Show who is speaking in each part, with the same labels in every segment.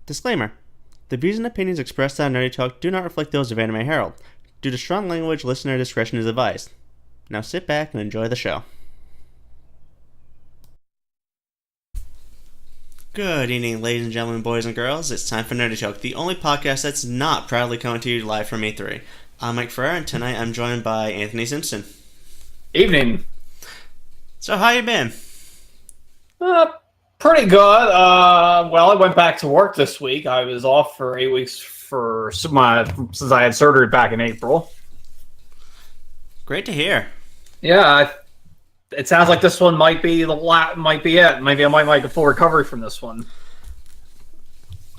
Speaker 1: Disclaimer. The views and opinions expressed on Nerdy Talk do not reflect those of Anime Herald. Due to strong language, listener discretion is advised. Now sit back and enjoy the show. Good evening, ladies and gentlemen, boys and girls. It's time for Nerdy Talk, the only podcast that's not proudly coming to you live from E3. I'm Mike Ferreira, and tonight I'm joined by Anthony Simpson.
Speaker 2: Evening.
Speaker 1: So how you been?
Speaker 2: Pretty good. Well, I went back to work this week. I was off for 8 weeks since I had surgery back in April.
Speaker 1: Great to hear.
Speaker 2: Yeah, it sounds like this one might be might be it. Maybe I might make a full recovery from this one.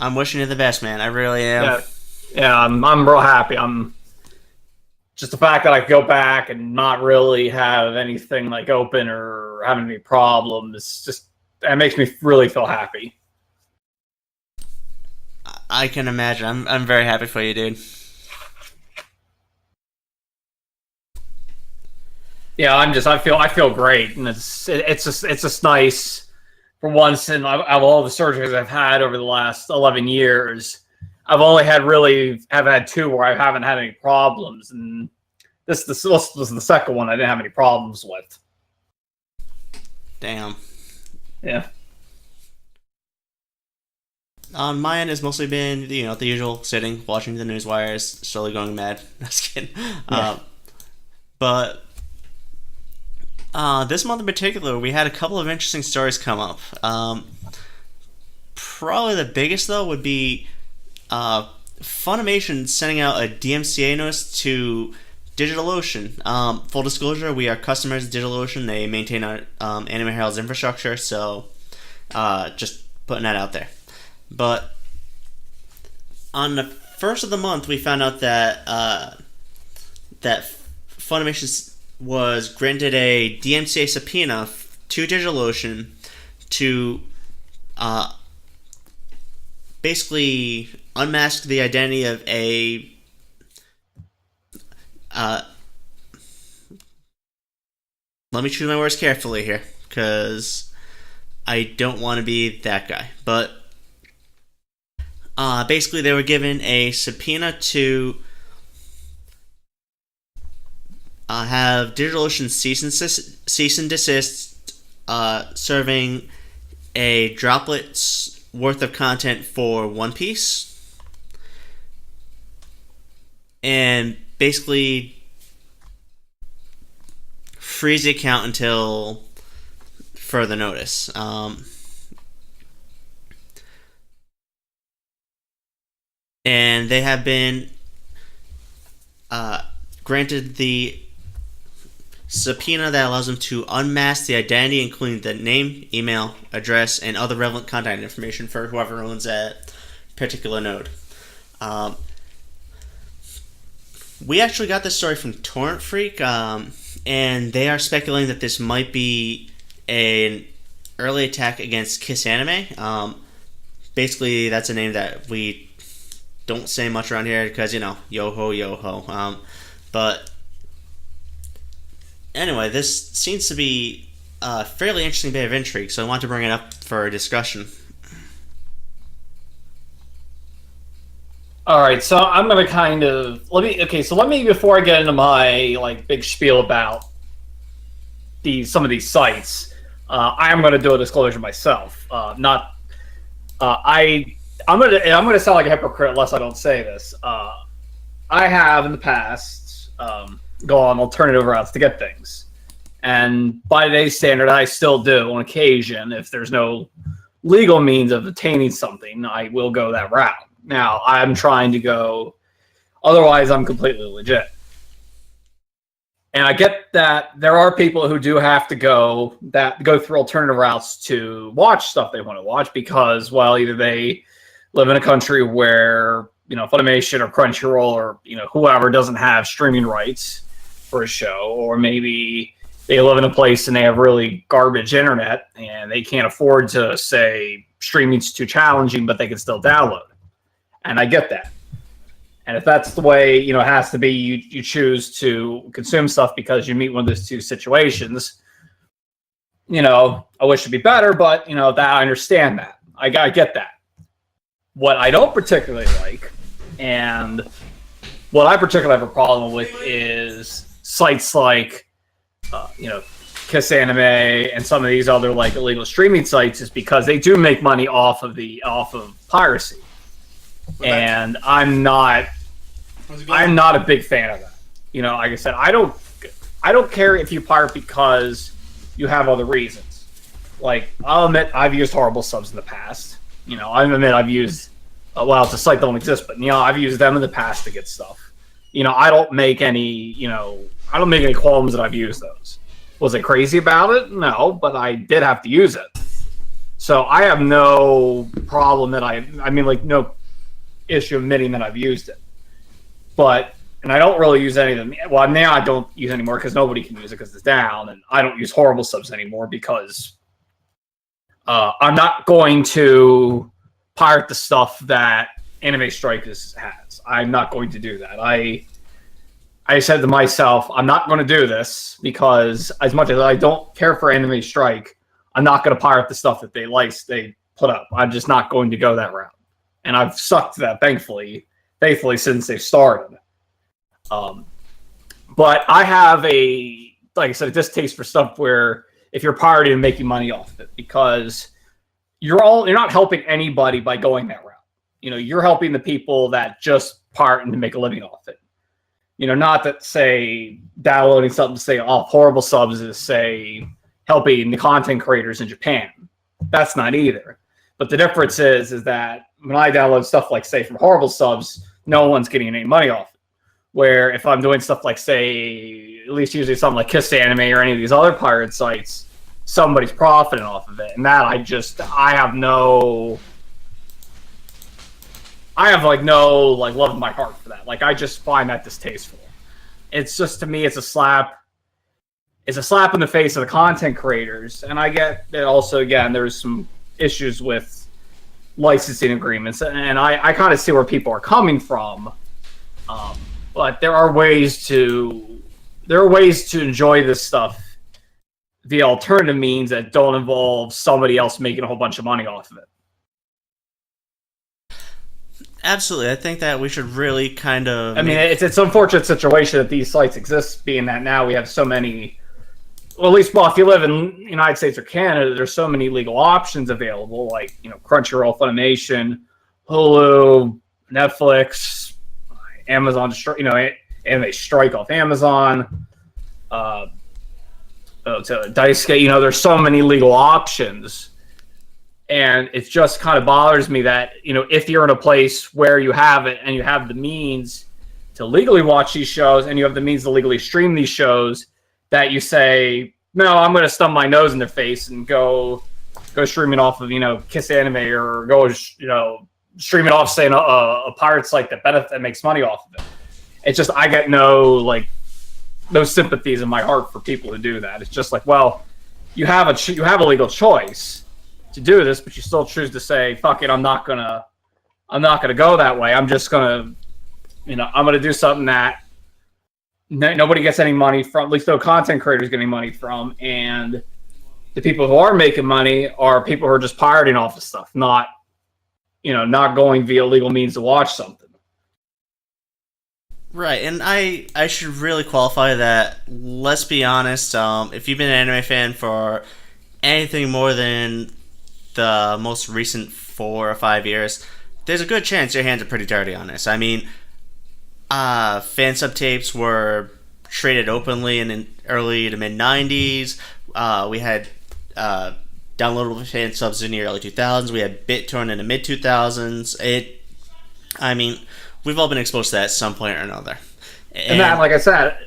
Speaker 1: I'm wishing you the best, man. I really am.
Speaker 2: Yeah, I'm real happy. I'm just the fact that I could go back and not really have anything like open or having any problems. Just that makes me really feel happy.
Speaker 1: I can imagine. I'm very happy for you, dude.
Speaker 2: Yeah, I feel great, and it's just nice for once. And of all the surgeries I've had over the last 11 years, I've only had two where I haven't had any problems, and this was the second one I didn't have any problems with.
Speaker 1: Damn.
Speaker 2: Yeah.
Speaker 1: On my end, it's mostly been the usual sitting, watching the news wires, slowly going mad. Just kidding.
Speaker 2: Yeah.
Speaker 1: But this month in particular, we had a couple of interesting stories come up. Probably the biggest, though, would be Funimation sending out a DMCA notice to DigitalOcean. Full disclosure, we are customers of DigitalOcean. They maintain our Anime Herald's infrastructure, so just putting that out there. But on the first of the month, we found out that that Funimation was granted a DMCA subpoena to DigitalOcean to basically unmask the identity of a let me choose my words carefully here, because I don't want to be that guy. But basically, they were given a subpoena to have DigitalOcean cease and desist serving a droplet's worth of content for One Piece, and basically freeze the account until further notice. And they have been granted the subpoena that allows them to unmask the identity, including the name, email, address, and other relevant contact information for whoever owns that particular node. We actually got this story from Torrent Freak, and they are speculating that this might be an early attack against Kiss Anime. Basically, that's a name that we don't say much around here because, yo-ho, yo-ho. But anyway, this seems to be a fairly interesting bit of intrigue, so I want to bring it up for discussion.
Speaker 2: All right, so I'm gonna let me before I get into my big spiel about some of these sites, I am gonna do a disclosure myself. I'm gonna sound like a hypocrite unless I don't say this. I have in the past gone alternative routes to get things, and by today's standard, I still do on occasion. If there's no legal means of obtaining something, I will go that route. Now, I'm trying to go, otherwise I'm completely legit. And I get that there are people who do have to go through alternative routes to watch stuff they want to watch because, well, either they live in a country where, Funimation or Crunchyroll or, whoever doesn't have streaming rights for a show, or maybe they live in a place and they have really garbage internet and they can't afford to, say, streaming's too challenging, but they can still download. And I get that. And if that's the way, it has to be, you choose to consume stuff because you meet one of those two situations, I wish it'd be better, but, that I understand that. I get that. what I don't particularly like, and what I particularly have a problem with, is sites like, Kiss Anime and some of these other like illegal streaming sites, is because they do make money off of piracy, and I'm not a big fan of that. Like I said, I don't care if you pirate because you have other reasons. Like, I'll admit I've used horrible subs in the past. I'll admit I've used, it's a site that don't exist, but I've used them in the past to get stuff. I don't make any qualms that I've used those. Was I crazy about it? No, but I did have to use it. So I have no problem that no issue admitting that I've used it. And I don't really use any of them. Well, now I don't use anymore because nobody can use it because it's down, and I don't use horrible subs anymore because I'm not going to pirate the stuff that Anime Strike has. I'm not going to do that. I said to myself, I'm not going to do this because, as much as I don't care for Anime Strike, I'm not going to pirate the stuff that they put up. I'm just not going to go that route. And I've sucked to that, thankfully since they started. But I have like I said, a distaste for stuff where if you're pirating and making money off of it, because you're not helping anybody by going that route. You're helping the people that just pirate and to make a living off it. Not that, say, downloading something, say, off horrible subs is, say, helping the content creators in Japan. That's not either. But the difference is that when I download stuff like, say, from horrible subs, no one's getting any money off it. Where if I'm doing stuff like, say, at least usually something like Kiss Anime or any of these other pirate sites, somebody's profiting off of it. And that I have no love in my heart for that. Like, I just find that distasteful. It's just, to me, it's a slap in the face of the content creators. And I get that also, again, there's some issues with licensing agreements, and I kind of see where people are coming from. But there are ways to enjoy this stuff via alternative means that don't involve somebody else making a whole bunch of money off of it.
Speaker 1: Absolutely. I think that we should really kind of...
Speaker 2: it's an unfortunate situation that these sites exist, being that now we have so many... Well, if you live in the United States or Canada, there's so many legal options available, like, Crunchyroll, Funimation, Hulu, Netflix, Amazon, Anime Strike off Amazon, Daisuke, there's so many legal options. And it just kind of bothers me that, if you're in a place where you have it and you have the means to legally watch these shows and you have the means to legally stream these shows, that you say, no, I'm going to stub my nose in their face and go streaming off of, Kiss Anime, or go, streaming off, say, a pirate site that makes money off of it. It's just, I get no sympathies in my heart for people who do that. It's just like, well, you have a legal choice to do this, but you still choose to say, fuck it, I'm not gonna go that way. I'm just gonna, I'm gonna do something that nobody gets any money from, at least no content creators getting money from, and the people who are making money are people who are just pirating off of stuff, not going via legal means to watch something.
Speaker 1: Right, and I should really qualify that. Let's be honest, if you've been an anime fan for anything more than the most recent 4 or 5 years, there's a good chance your hands are pretty dirty on this. Fan subtapes were traded openly in early to mid 90s. We had downloadable fan subs in the early 2000s. We had BitTorrent in the mid 2000s. We've all been exposed to that at some point or another.
Speaker 2: And that, like I said,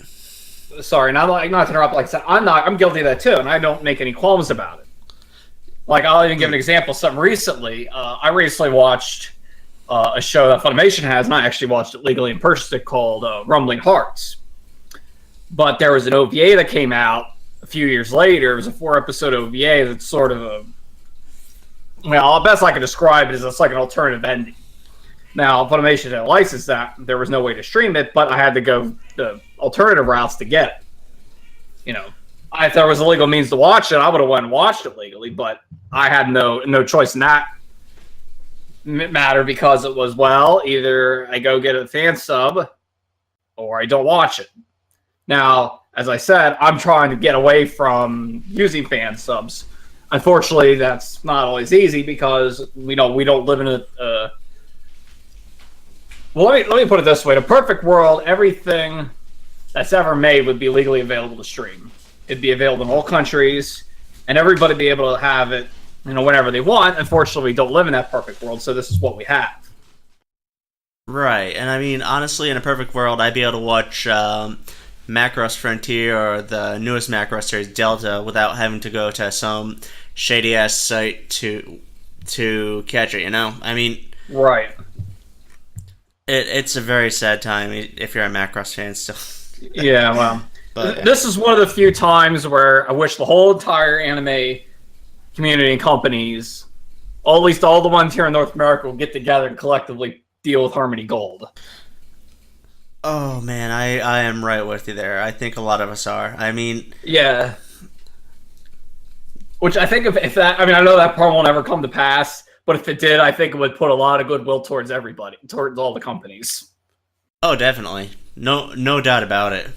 Speaker 2: sorry, not to interrupt. Like I said, I'm guilty of that too, and I don't make any qualms about it. Like, I'll even give an example. Something recently, I recently watched a show that Funimation has, and I actually watched it legally and purchased it, called Rumbling Hearts. But there was an OVA that came out a few years later. It was a 4-episode OVA that's sort of the best I can describe it is it's like an alternative ending. Now, Funimation had licensed that. There was no way to stream it, but I had to go the alternative routes to get it. If there was a legal means to watch it, I would have went and watched it legally, but I had no choice in that matter because it was, well, either I go get a fan sub or I don't watch it. Now, as I said, I'm trying to get away from using fan subs. Unfortunately, that's not always easy because we don't live in a. Well, let me put it this way: in a perfect world, everything that's ever made would be legally available to stream. It'd be available in all countries, and everybody be able to have it, whenever they want. Unfortunately, we don't live in that perfect world, so this is what we have.
Speaker 1: Right, and I mean, honestly, in a perfect world, I'd be able to watch Macross Frontier or the newest Macross series, Delta, without having to go to some shady-ass site to catch it, I mean...
Speaker 2: Right.
Speaker 1: It's a very sad time if you're a Macross fan still.
Speaker 2: Yeah, well...
Speaker 1: But,
Speaker 2: this is one of the few times where I wish the whole entire anime community and companies, or at least all the ones here in North America, will get together and collectively deal with Harmony Gold.
Speaker 1: Oh, man, I am right with you there. I think a lot of us are. I mean...
Speaker 2: Yeah. Which I think if that... I mean, I know that part won't ever come to pass, but if it did, I think it would put a lot of goodwill towards everybody, towards all the companies.
Speaker 1: Oh, definitely. No doubt about it.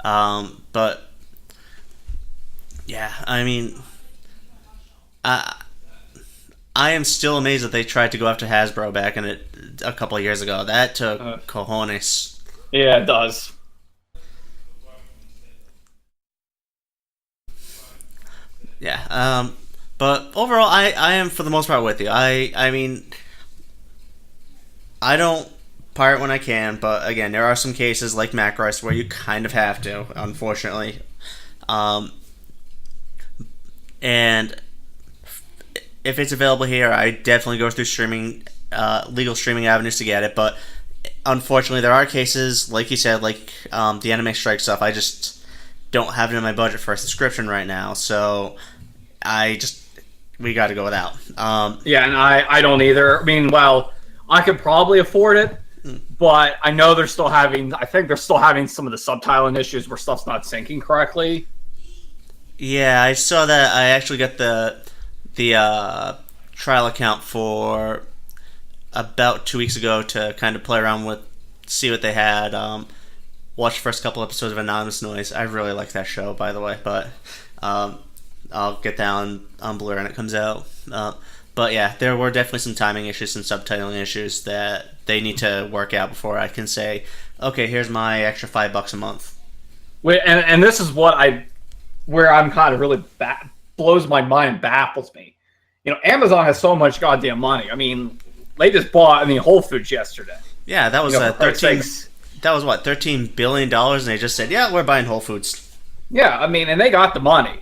Speaker 1: But... Yeah, I mean... I am still amazed that they tried to go after Hasbro back in it a couple of years ago. That took cojones.
Speaker 2: Yeah, it does.
Speaker 1: Yeah. But overall, I am for the most part with you. I mean, I don't pirate when I can, but again, there are some cases like Macross where you kind of have to, unfortunately. And if it's available here, I definitely go through legal streaming avenues to get it. But unfortunately, there are cases, like you said, like the Anime Strike stuff. I just don't have it in my budget for a subscription right now, so we got to go without.
Speaker 2: Yeah, and I don't either. I mean, well, I could probably afford it, but I know they're still having. I think they're still having some of the subtitling issues where stuff's not syncing correctly.
Speaker 1: Yeah, I saw that. I actually got the trial account for about 2 weeks ago to kind of play around with, see what they had. Watched the first couple episodes of Anonymous Noise. I really like that show, by the way, but I'll get that on Blu-ray when it comes out. But yeah, there were definitely some timing issues, some subtitling issues that they need to work out before I can say, okay, here's my extra $5 a month.
Speaker 2: And this is where I'm kind of really blows my mind and baffles me. Amazon has so much goddamn money. I mean, they just bought Whole Foods yesterday.
Speaker 1: Yeah, that was That was what, $13 billion, and they just said, yeah, we're buying Whole Foods.
Speaker 2: Yeah, I mean, and they got the money.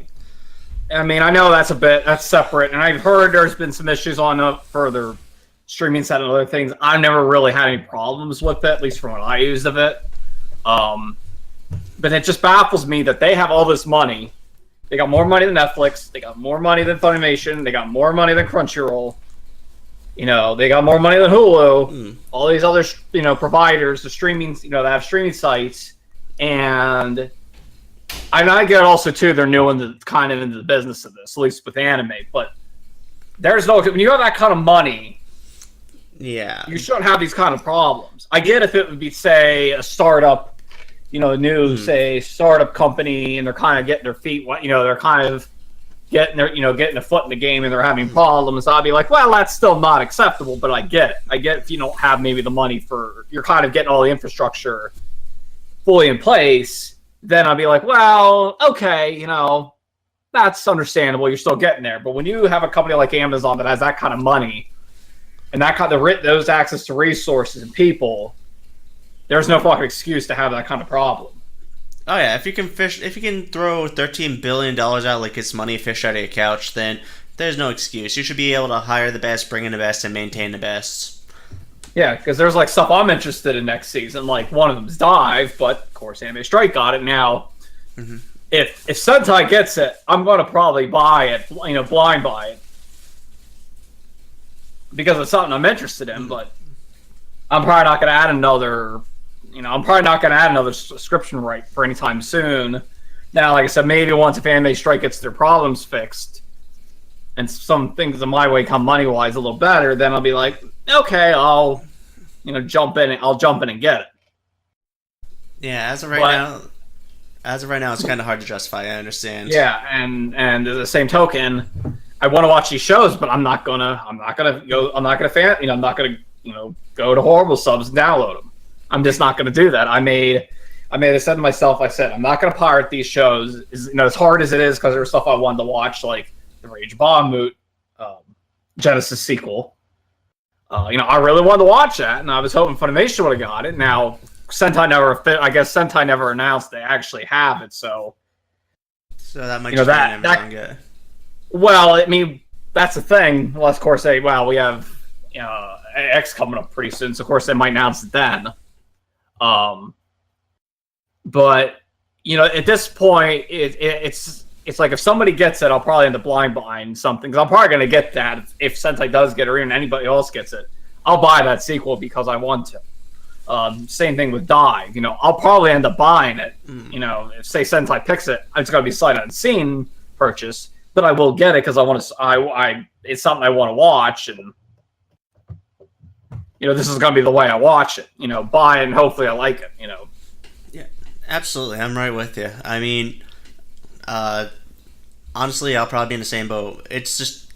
Speaker 2: I mean, I know that's separate, and I've heard there's been some issues on further streaming set and other things. I've never really had any problems with it, at least from what I used of it. But it just baffles me that they have all this money. They got more money than Netflix. They got more money than Funimation. They got more money than Crunchyroll. They got more money than Hulu. All these other, providers, the streaming, that have streaming sites. And I get also, too, they're new into the business of this, at least with anime. But when you have that kind of money,
Speaker 1: yeah,
Speaker 2: you shouldn't have these kind of problems. I get if it would be, say, a startup, say, startup company, and they're kind of getting their feet, they're kind of getting a foot in the game and they're having problems. I'd be like, well, that's still not acceptable, but I get it. I get if you don't have maybe the money you're kind of getting all the infrastructure fully in place, then I'd be like, well, okay, that's understandable. You're still getting there. But when you have a company like Amazon that has that kind of money and that kind of those access to resources and people, there's no fucking excuse to have that kind of problem.
Speaker 1: Oh yeah, if you can throw $13 billion out like it's money fish out of your couch, then there's no excuse. You should be able to hire the best, bring in the best, and maintain the best.
Speaker 2: Yeah, because there's stuff I'm interested in next season. Like one of them's Dive, but of course Anime Strike got it now. Mm-hmm. If Sentai gets it, I'm going to probably buy it, blind buy it, because it's something I'm interested in. But I'm probably not going to add another. I'm probably not going to add another subscription right for any time soon. Now, like I said, maybe once if Anime Strike gets their problems fixed, and some things in my way come money wise a little better, then I'll be like, okay, I'll jump in and get it.
Speaker 1: Yeah, as of right now, it's kind of hard to justify. I understand.
Speaker 2: Yeah, and at the same token, I want to watch these shows, but I'm not gonna go to horrible subs and download them. I'm just not gonna do that. I said to myself, I'm not gonna pirate these shows. As hard as it is, because there's stuff I wanted to watch, like the Rage Bahamut Genesis sequel. I really wanted to watch that, and I was hoping Funimation would have got it. Now, Sentai never announced they actually have it, so
Speaker 1: that might just be an Amazon get.
Speaker 2: Well, I mean, that's the thing. Well, of course, we have X coming up pretty soon, so of course they might announce it then. But at this point, it's like if somebody gets it, I'll probably end up blind buying something. Because I'm probably going to get that if Sentai does get it, or even anybody else gets it. I'll buy that sequel because I want to. Same thing with Dive. I'll probably end up buying it. If say Sentai picks it, it's going to be sight unseen purchase, but I will get it because I want to. It's something I want to watch, and this is going to be the way I watch it. Buy it and hopefully I like it.
Speaker 1: Yeah, absolutely. I'm right with you. I mean, honestly, I'll probably be in the same boat. It's just,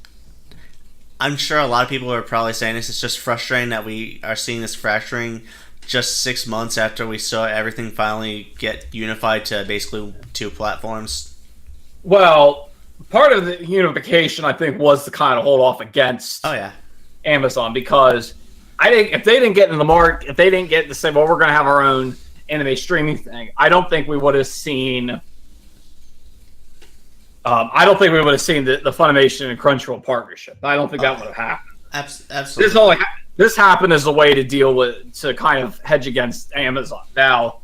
Speaker 1: I'm sure a lot of people are probably saying this. It's just frustrating that we are seeing this fracturing just 6 months after we saw everything finally get unified to basically 2 platforms.
Speaker 2: Well, part of the unification, I think, was to kind of hold off against Amazon, because I think if they didn't get in the market, if they didn't get to say, well, we're going to have our own anime streaming thing, I don't think we would have seen. I don't think we would have seen the Funimation and Crunchyroll partnership. I don't think that would have happened.
Speaker 1: Absolutely.
Speaker 2: This happened as a way to kind of hedge against Amazon. Now,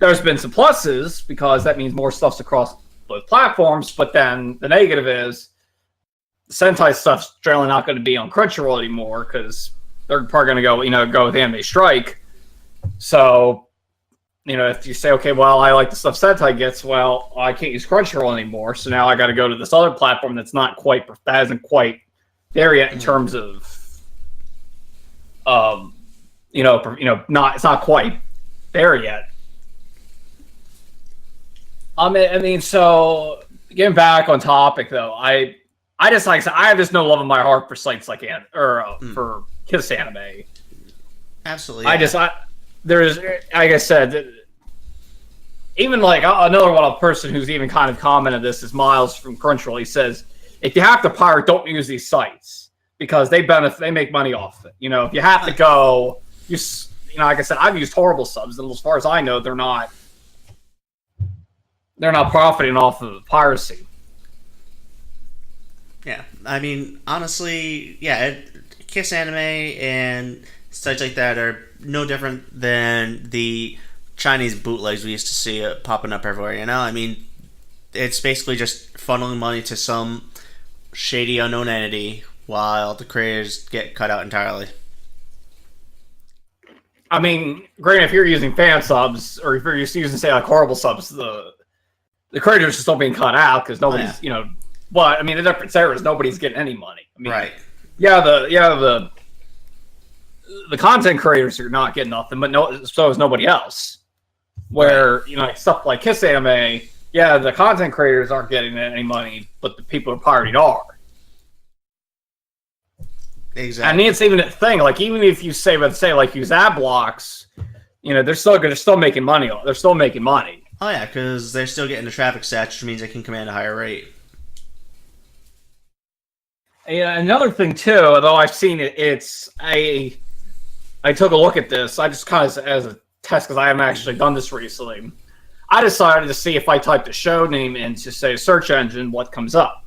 Speaker 2: there's been some pluses because that means more stuff's across both platforms. But then the negative is Sentai stuff's generally not going to be on Crunchyroll anymore because they're probably going to go with Anime Strike. So, if you say, okay, well, I like the stuff Sentai gets, well, I can't use Crunchyroll anymore, so now I got to go to this other platform that isn't quite there yet in terms of, it's not quite there yet. So getting back on topic though, I just like I said, I have just no love in my heart for sites like for Kiss Anime.
Speaker 1: Absolutely.
Speaker 2: There's, like I said, even like another person who's even kind of commented this is Miles from Crunchyroll. He says, if you have to pirate, don't use these sites because they make money off it. If you have to go, like I said, I've used horrible subs, and as far as I know, they're not profiting off of piracy.
Speaker 1: Yeah, I mean, honestly, Kiss Anime and sites like that are no different than the Chinese bootlegs we used to see popping up everywhere. I mean, it's basically just funneling money to some shady unknown entity while the creators get cut out entirely.
Speaker 2: I mean, granted, if you're using fan subs or if you're using, say, like horrible subs, the creators are still being cut out because nobody's, But I mean, the difference there is nobody's getting any money. I mean,
Speaker 1: right?
Speaker 2: The content creators are not getting nothing, but so is nobody else. Where stuff like Kiss Anime, the content creators aren't getting any money, but the people who pirated are.
Speaker 1: Exactly.
Speaker 2: I mean, it's even a thing. Like even if you say like use ad blocks, they're still making money. They're still making money.
Speaker 1: Oh yeah, because they're still getting the traffic stats, which means they can command a higher rate.
Speaker 2: Yeah, another thing too, although I've seen it, I took a look at this. I just kind of as a test because I haven't actually done this recently. I decided to see if I typed a show name into say a search engine, what comes up,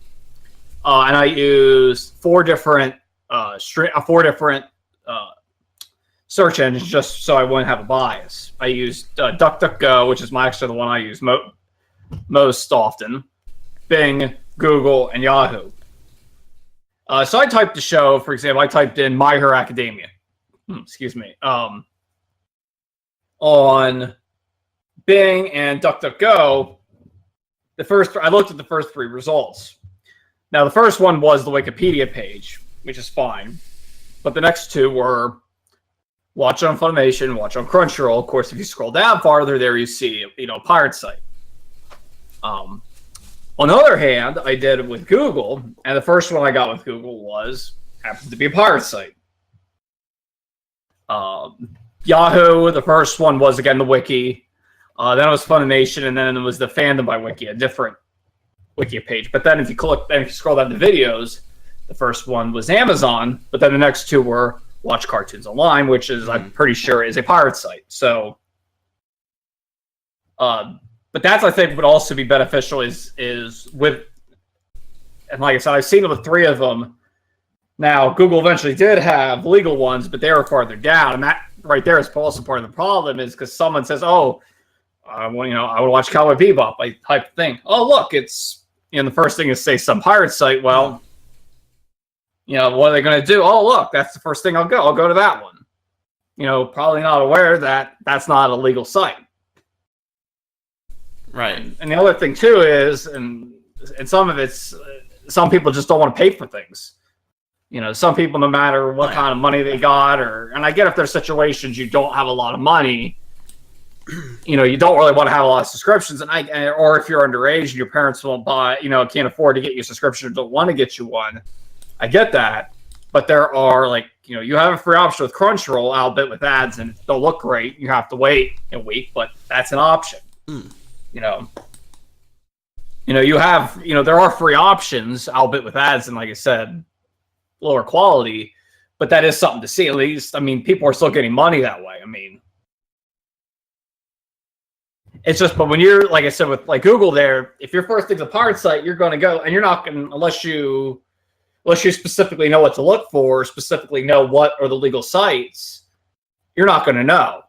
Speaker 2: and I used four different search engines just so I wouldn't have a bias. I used DuckDuckGo, which is actually the one I use most often, Bing, Google, and Yahoo. So I typed the show, for example, I typed in My Hero Academia. Excuse me. On Bing and DuckDuckGo, I looked at the first 3 results. Now, the first one was the Wikipedia page, which is fine. But the next two were watch on Funimation, watch on Crunchyroll. Of course, if you scroll down farther, there you see, a pirate site. On the other hand, I did it with Google, and the first one I got with Google happened to be a pirate site. Yahoo, the first one was, again, the wiki. Then it was Funimation, and then it was the Fandom by Wiki, a different wiki page. But then if you scroll down the videos, the first one was Amazon, but then the next two were Watch Cartoons Online, which is, I'm pretty sure, is a pirate site. So, but that's, I think, would also be beneficial is with, and like I said, I've seen the three of them. Now, Google eventually did have legal ones, but they were farther down, and that right there is also part of the problem, is because someone says, "Oh, I would watch Cowboy Bebop," I type thing. Oh, look, it's the first thing is say some pirate site. Well, what are they going to do? Oh, look, that's the first thing I'll go. I'll go to that one. Probably not aware that that's not a legal site.
Speaker 1: Right.
Speaker 2: And the other thing too is, and some of it's, some people just don't want to pay for things. Some people, no matter what kind of money they got, and I get if there's situations you don't have a lot of money, you don't really want to have a lot of subscriptions, or if you're underage and your parents won't buy, can't afford to get you a subscription or don't want to get you one. I get that, but there are you have a free option with Crunchyroll, albeit with ads, and it don't look great. You have to wait a week, but that's an option. You have, there are free options, albeit with ads, and like I said, lower quality, but that is something to see. At least, people are still getting money that way. It's just, but when you're, like I said, with Google there, if your first thing's a pirate site, you're going to go, and you're not going to, unless you specifically know what to look for, specifically know what are the legal sites, you're not going to know.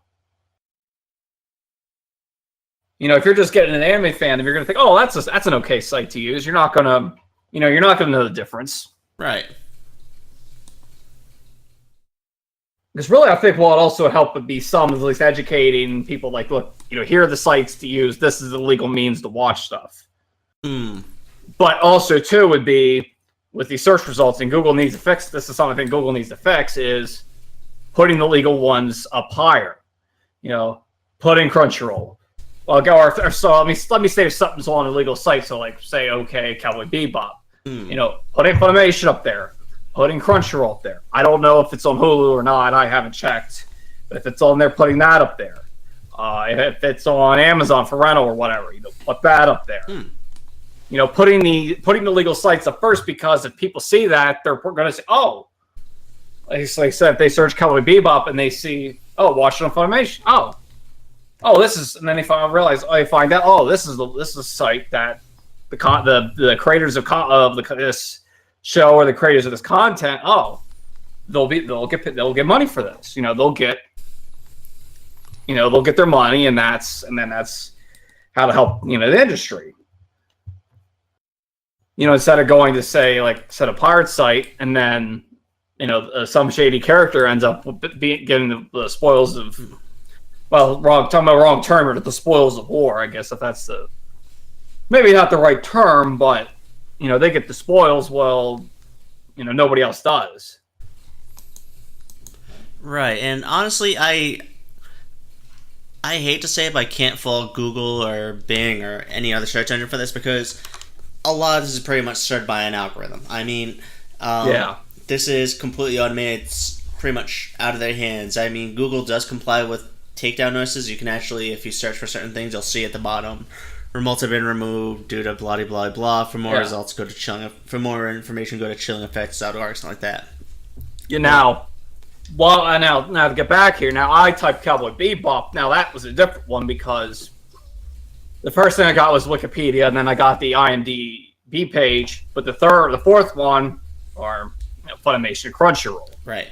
Speaker 2: If you're just getting an anime fan, you're going to think, oh, that's an okay site to use. You're not going to, you're not going to know the difference.
Speaker 1: Right.
Speaker 2: Because really, I think what also help would be at least educating people, look, here are the sites to use. This is the legal means to watch stuff. But also, too, would be with the search results, and Google needs to fix this. Is something I think Google needs to fix, is putting the legal ones up higher. Putting Crunchyroll. Well, so let me say something's on a legal site. So, say, okay, Cowboy Bebop. Putting Funimation up there. Putting Crunchyroll up there. I don't know if it's on Hulu or not. I haven't checked. But if it's on there, putting that up there. If it's on Amazon for rental or whatever, put that up there. Putting the legal sites up first, because if people see that, they're going to say, oh, like I said, if they search Cowboy Bebop and they see, oh, watch it on Funimation. Oh, this is, and then they find out, oh, this is a site that the creators of this show, or the creators of this content, they'll get money for this. They'll get their money, and that's how to help the industry. Instead of going to say set a pirate site, and then some shady character ends up getting the spoils of, talking about wrong term, or the spoils of war. I guess if that's maybe not the right term, but they get the spoils. Well, nobody else does.
Speaker 1: Right, and honestly, I hate to say it, but I can't fault Google or Bing or any other search engine for this, because a lot of this is pretty much served by an algorithm. This is completely automated. It's pretty much out of their hands. Google does comply with takedown notices. You can actually, if you search for certain things, you'll see at the bottom, results have been removed due to blah blah blah. For more results, go to chilling. For more information, go to chillingeffects.org, something like that. Now to get back here. Now I typed Cowboy Bebop. Now that was a different one, because the first thing I got was Wikipedia, and then I got the IMDb page. But the fourth one are Funimation and Crunchyroll. Right.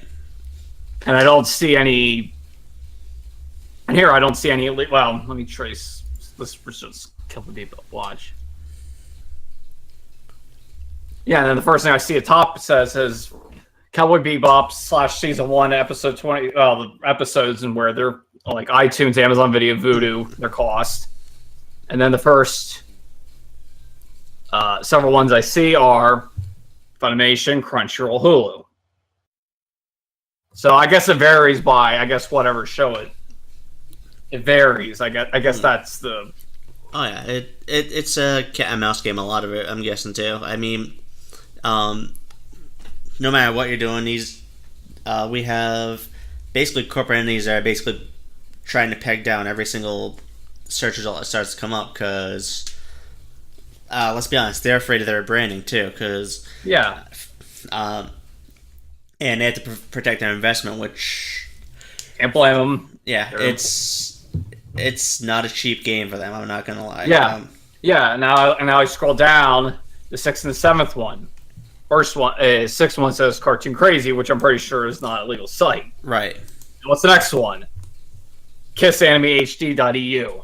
Speaker 2: And I don't see any. And here I don't see any. Well, let me trace. Let's just Cowboy Bebop watch. Yeah, and then the first thing I see at top says Cowboy Bebop / season 1 episode 20. The episodes, and where they're iTunes, Amazon Video, Vudu, their cost. And then the first several ones I see are Funimation, Crunchyroll, Hulu. So I guess it varies by whatever show it varies. I guess that's the.
Speaker 1: Oh yeah, it's a cat and mouse game. A lot of it, I'm guessing too. I mean, no matter what you're doing, we have basically corporate entities that are basically trying to peg down every single search result that starts to come up because, let's be honest, they're afraid of their branding too. Because and they have to protect their investment, which
Speaker 2: can't blame them.
Speaker 1: Yeah, it's not a cheap game for them. I'm not gonna lie.
Speaker 2: Now I scroll down the 6th and the 7th one. First one, 6th one says Cartoon Crazy, which I'm pretty sure is not a legal site.
Speaker 1: Right.
Speaker 2: And what's the next one? KissAnimeHD.eu.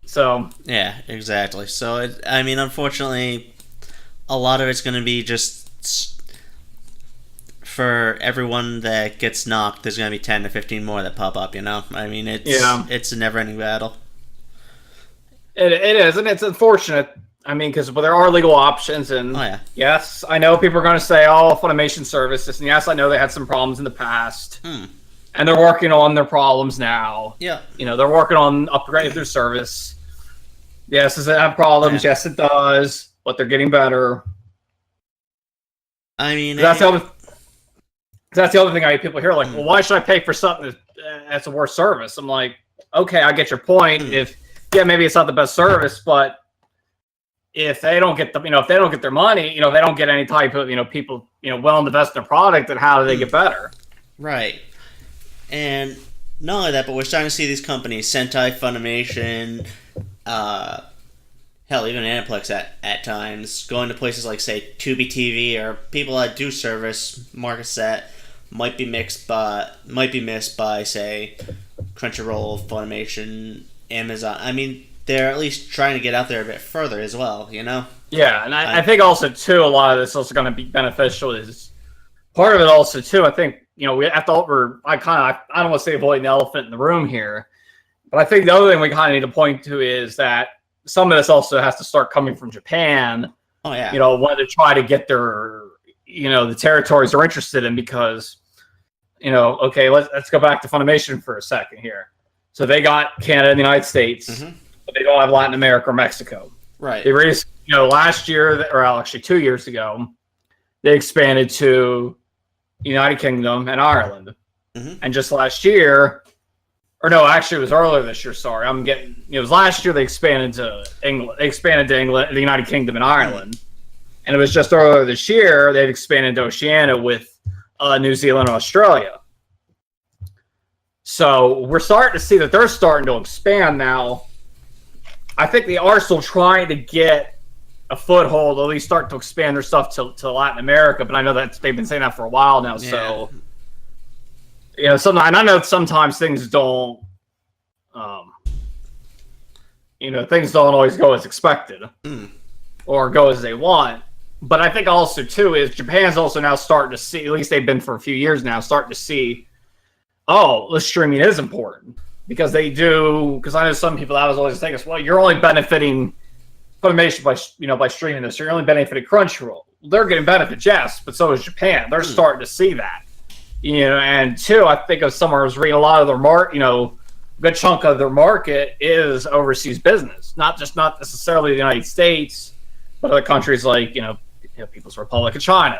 Speaker 2: So
Speaker 1: yeah, exactly. So unfortunately, a lot of it's going to be just for everyone that gets knocked. There's going to be 10 to 15 more that pop up. It's a never-ending battle.
Speaker 2: It is, and it's unfortunate. Because there are legal options, and yes, I know people are going to say, Funimation services, and yes, I know they had some problems in the past, and they're working on their problems now.
Speaker 1: Yeah.
Speaker 2: They're working on upgrading their service. Yes, does it have problems? Yes, it does, but they're getting better. That's the other thing I hear people hear, like, well, why should I pay for something that's a worse service? I'm like, okay, I get your point. Maybe it's not the best service, but if they don't get if they don't get their money, they don't get any type of, people, willing to invest in their product, then how do they get better?
Speaker 1: Right. And not only that, but we're starting to see these companies, Sentai, Funimation, hell, even Aniplex at times, going to places like, say, Tubi TV, or people that do service markets that might be missed by, say, Crunchyroll, Funimation, Amazon. They're at least trying to get out there a bit further as well,
Speaker 2: Yeah, and I think also, too, a lot of this is also going to be beneficial is part of it also, too, I think, we have to, I don't want to say avoiding the elephant in the room here, but I think the other thing we kind of need to point to is that some of this also has to start coming from Japan.
Speaker 1: Oh, yeah.
Speaker 2: When to try to get their, the territories they're interested in because, okay, let's go back to Funimation for a second here. So they got Canada and the United States. But they don't have Latin America or Mexico.
Speaker 1: Right.
Speaker 2: They raised, last year, or actually 2 years ago, they expanded to United Kingdom and Ireland. And just last year, or no, actually it was earlier this year, sorry. It was last year they expanded to England. They expanded to England, the United Kingdom and Ireland. And it was just earlier this year, they've expanded to Oceania with New Zealand and Australia. So we're starting to see that they're starting to expand now. I think they are still trying to get a foothold, at least start to expand their stuff to Latin America. But I know that they've been saying that for a while now. Yeah. So, and I know sometimes things don't, things don't always go as expected or go as they want. But I think also, too, is Japan's also now starting to see, at least they've been for a few years now, starting to see, the streaming is important. Because they do, because I know some people that was always thinking, well, you're only benefiting Funimation by streaming this. You're only benefiting Crunchyroll. They're getting benefits, yes, but so is Japan. They're starting to see that. And two, I think of somewhere I was reading a lot of their a good chunk of their market is overseas business. Not necessarily the United States, but other countries like, People's Republic of China,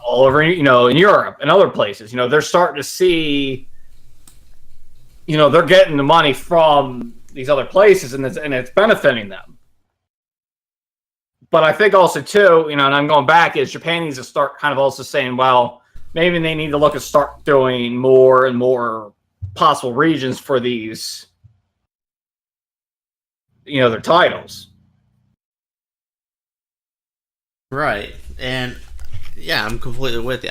Speaker 2: all over, in Europe and other places. They're starting to see. They're getting the money from these other places, and it's benefiting them. But I think also, too, and I'm going back, is Japan needs to start kind of also saying, well, maybe they need to start doing more and more possible regions for these, their titles.
Speaker 1: Right. And, yeah, I'm completely with you.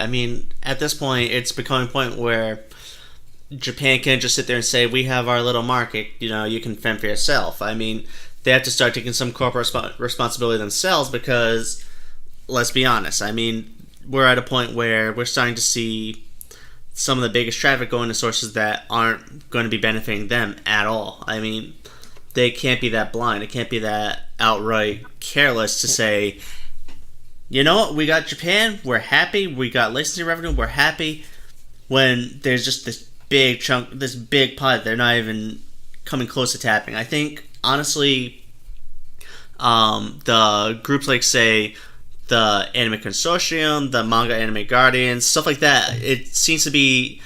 Speaker 1: At this point, it's becoming a point where Japan can't just sit there and say, we have our little market, you can fend for yourself. They have to start taking some corporate responsibility themselves because, let's be honest, we're at a point where we're starting to see some of the biggest traffic going to sources that aren't going to be benefiting them at all. They can't be that blind. It can't be that outright careless to say, you know what? We got Japan. We're happy. We got licensing revenue. We're happy. When there's just this big chunk, this big pot, they're not even coming close to tapping. I think, honestly, the groups like, say, the Anime Consortium, the Manga Anime Guardians, stuff like that, it seems to be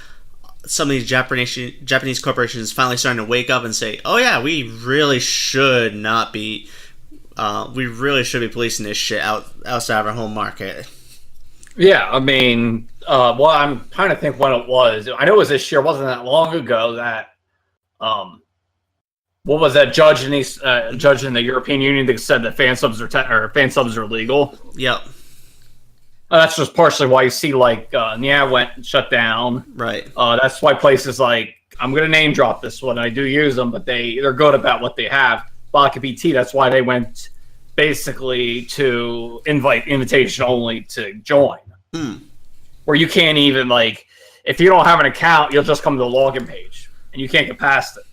Speaker 1: some of these Japanese corporations finally starting to wake up and say, oh yeah, we really should not be, policing this shit outside of our home market.
Speaker 2: Yeah, I mean, well, I'm trying to think when it was. I know it was this year. It wasn't that long ago that, what was that judge in the European Union that said that fan subs are legal?
Speaker 1: Yep.
Speaker 2: That's just partially why you see went and shut down.
Speaker 1: Right.
Speaker 2: That's why places like, I'm going to name drop this one. I do use them, but they're good about what they have. Baka BT, that's why they went basically to invitation only to join. Where you can't even, if you don't have an account, you'll just come to the login page and you can't get past it.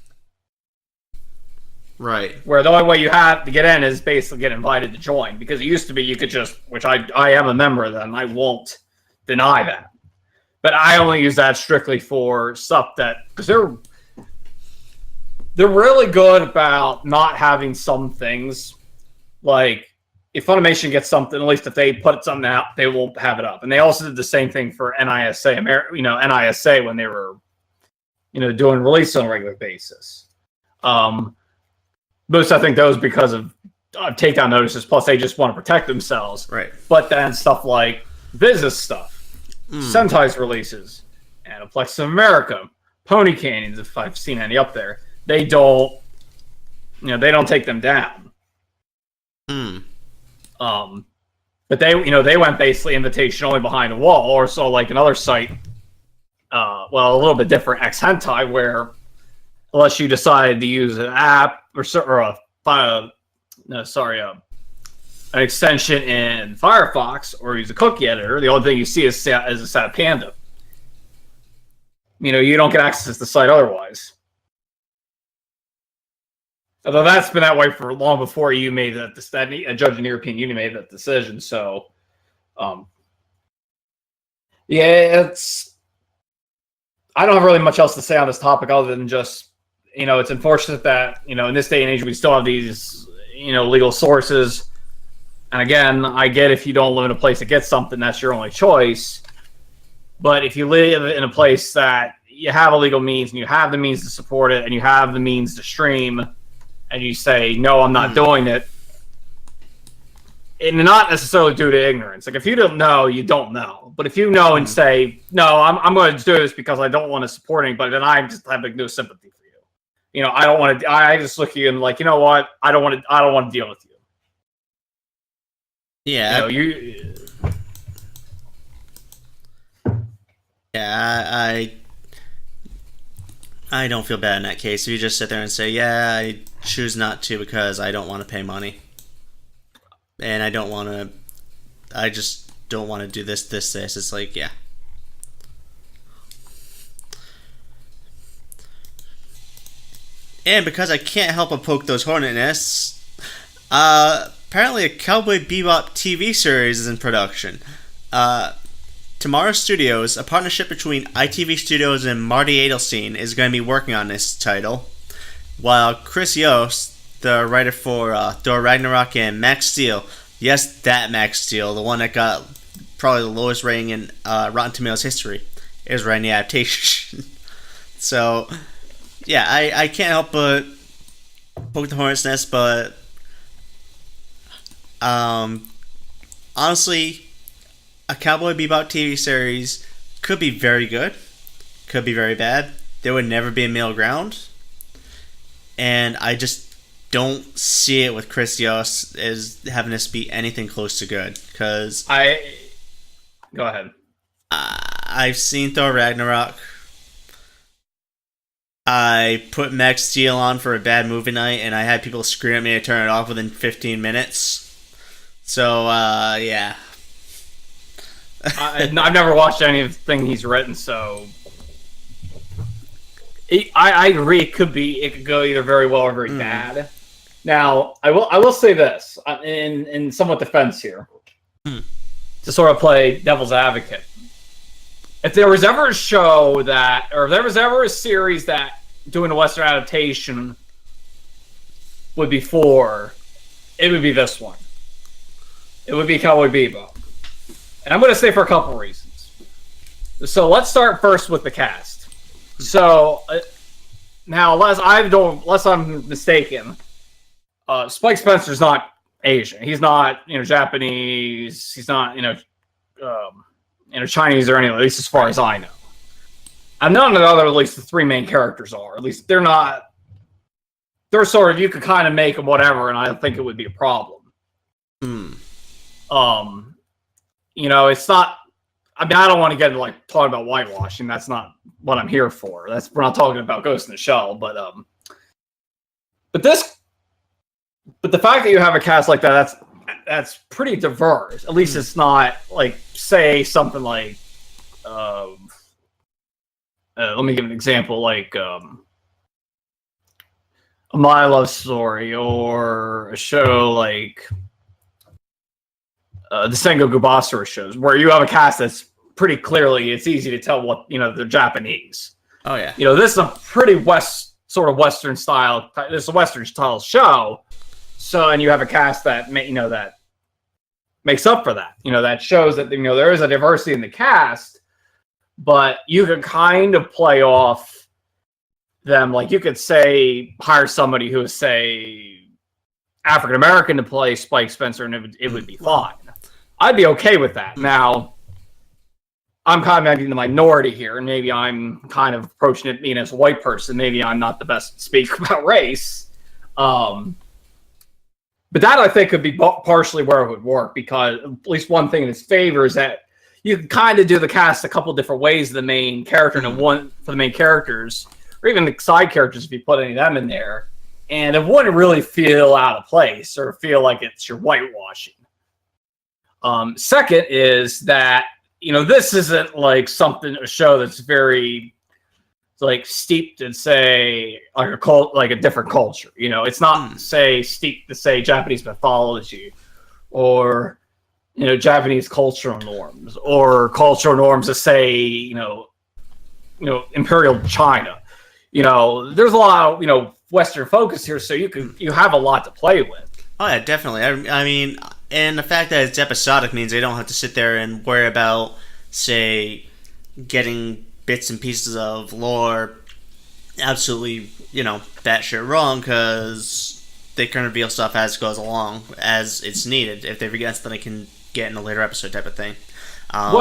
Speaker 1: Right.
Speaker 2: Where the only way you have to get in is basically get invited to join, because it used to be you could just, which I am a member of them, I won't deny that. But I only use that strictly for stuff because they're really good about not having some things. Like, if Funimation gets something, at least if they put something out, they won't have it up. And they also did the same thing for NISA, NISA when they were, doing release on a regular basis. Most, I think, those because of takedown notices, plus they just want to protect themselves.
Speaker 1: Right.
Speaker 2: But then stuff like business stuff, Sentai's releases, Aniplex of America, Pony Canyons, if I've seen any up there, they don't take them down. But they went basically invitation only behind a wall, or so like another site, a little bit different, X Hentai, where unless you decide to use an app an extension in Firefox or use a cookie editor, the only thing you see is a sad panda. You don't get access to the site otherwise. Although that's been that way for long before you made a judge in the European Union made that decision. So, it's. I don't have really much else to say on this topic other than just, it's unfortunate that, in this day and age we still have these, legal sources. And again, I get if you don't live in a place that gets something, that's your only choice. But if you live in a place that you have a legal means and you have the means to support it and you have the means to stream, and you say, no, I'm not doing it, and not necessarily due to ignorance. Like, if you don't know, you don't know. But if you know and say, no, I'm going to do this because I don't want to support anybody, then I just have no sympathy for you. I don't want to. I just look at you and like, you know what? I don't want to deal with you.
Speaker 1: Yeah. Yeah, I don't feel bad in that case. You just sit there and say, yeah, I choose not to because I don't want to pay money. And I just don't want to do this. It's like, yeah. And because I can't help but poke those hornet nests, apparently a Cowboy Bebop TV series is in production. Tomorrow Studios, a partnership between ITV Studios and Marty Adelstein, is going to be working on this title, while Chris Yost, the writer for Thor Ragnarok and Max Steel, yes, that Max Steel, the one that got probably the lowest rating in Rotten Tomatoes history, is writing the adaptation. So, yeah, I can't help but poke the hornet's nest, but honestly, a Cowboy Bebop TV series could be very good, could be very bad. There would never be a middle ground. And I just don't see it with Chris Yost as having this be anything close to good. Because
Speaker 2: Go ahead.
Speaker 1: I've seen Thor Ragnarok. I put Max Steel on for a bad movie night, and I had people scream at me to turn it off within 15 minutes. So, yeah.
Speaker 2: I've never watched anything he's written, so I agree. It could go either very well or very bad. Now, I will say this in somewhat defense here. to sort of play devil's advocate. If there was ever a show that, or if there was ever a series that doing a Western adaptation would be for, it would be this one. It would be Cowboy Bebop. And I'm going to say for a couple reasons. So let's start first with the cast. So now, unless I'm mistaken, Spike Spencer's not Asian. He's not, Japanese. He's not, Chinese or anything, at least as far as I know. And none of the other, at least the three main characters are. At least they're not. They're sort of, you could kind of make them whatever, and I don't think it would be a problem. It's not. I mean, I don't want to get into talking about whitewashing. That's not what I'm here for. We're not talking about Ghost in the Shell, but the fact that you have a cast like that, that's pretty diverse. At least it's not say something like, let me give an example, A My Love Story, or a show like the Sengoku Basara shows, where you have a cast that's pretty clearly, it's easy to tell what, they're Japanese.
Speaker 1: Oh, yeah.
Speaker 2: This is a pretty sort of Western style, this is a Western style show. So, and you have a cast that, that makes up for that. That shows that, there is a diversity in the cast, but you can kind of play off them. Like, you could hire somebody who is, African American to play Spike Spencer, and it would be fine. I'd be okay with that. Now, I'm kind of in the minority here, and maybe I'm kind of approaching it being as a white person. Maybe I'm not the best to speak about race. But that, I think, could be partially where it would work, because at least one thing in its favor is that you can kind of do the cast a couple different ways of the main character, and one for the main characters, or even the side characters if you put any of them in there, and it wouldn't really feel out of place or feel like it's your whitewashing. Second is that, this isn't a show that's very steeped in a different culture. It's not steeped to Japanese mythology or Japanese cultural norms, or cultural norms to Imperial China. There's a lot of Western focus here, so you have a lot to play with.
Speaker 1: Oh yeah, definitely. I mean, and the fact that it's episodic means they don't have to sit there and worry about, getting bits and pieces of lore absolutely, batshit wrong, because they can reveal stuff as it goes along, as it's needed. If they forget something, they can get in a later episode type of thing. They're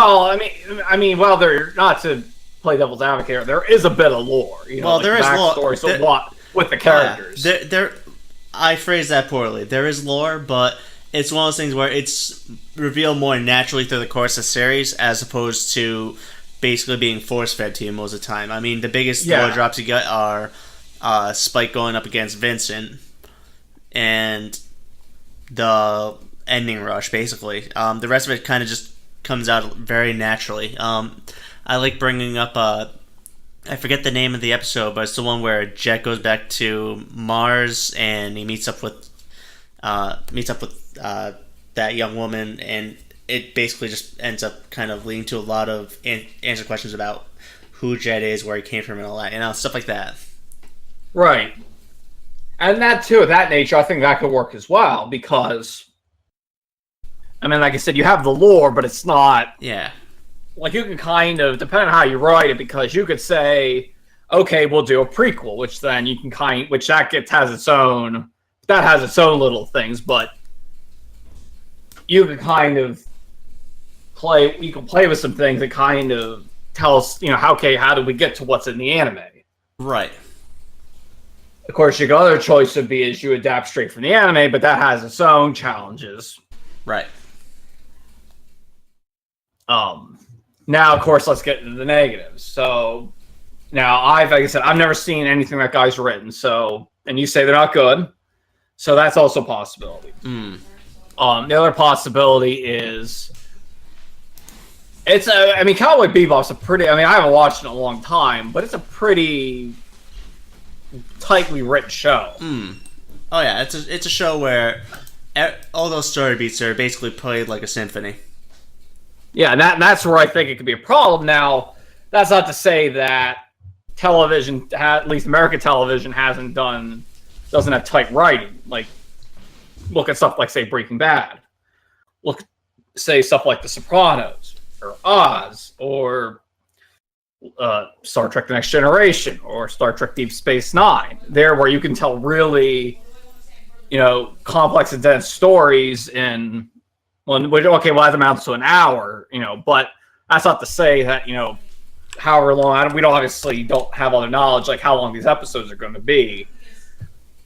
Speaker 1: not to play devil's advocate, there is a bit of lore.
Speaker 2: There is lore. So what with the characters?
Speaker 1: I phrased that poorly. There is lore, but it's one of those things where it's revealed more naturally through the course of the series, as opposed to basically being force-fed to you most of the time. I mean, the biggest lore drops you get are Spike going up against Vincent and the ending rush, basically. The rest of it kind of just comes out very naturally. I like bringing up I forget the name of the episode, but it's the one where Jet goes back to Mars and he meets up with that young woman, and it basically just ends up kind of leading to a lot of answer questions about who Jet is, where he came from, and all that, stuff like that.
Speaker 2: Right. And that too, of that nature, I think that could work as well, because, like I said, you have the lore, but it's not...
Speaker 1: Yeah.
Speaker 2: You can kind of, depending on how you write it, because you could say, okay, we'll do a prequel, which then you can has its own little things, but you can kind of play with some things that kind of tell us, how do we get to what's in the anime?
Speaker 1: Right.
Speaker 2: Of course, your other choice would be is you adapt straight from the anime, but that has its own challenges.
Speaker 1: Right.
Speaker 2: Now, of course, let's get into the negatives. So, now, like I said, I've never seen anything that guy's written. So, and you say they're not good. So that's also a possibility. The other possibility is, Cowboy Bebop's I haven't watched it in a long time, but it's a pretty tightly written show.
Speaker 1: Oh yeah, it's a show where all those story beats are basically played like a symphony.
Speaker 2: Yeah, that's where I think it could be a problem. Now, that's not to say that television, at least American television, doesn't have tight writing. Like, look at stuff like, say, Breaking Bad. Look, say, stuff like The Sopranos, or Oz, or Star Trek The Next Generation, or Star Trek Deep Space Nine. There, where you can tell really, complex and dense stories in, that amounts to an hour, but that's not to say that, however long, we obviously don't have other knowledge, like how long these episodes are going to be.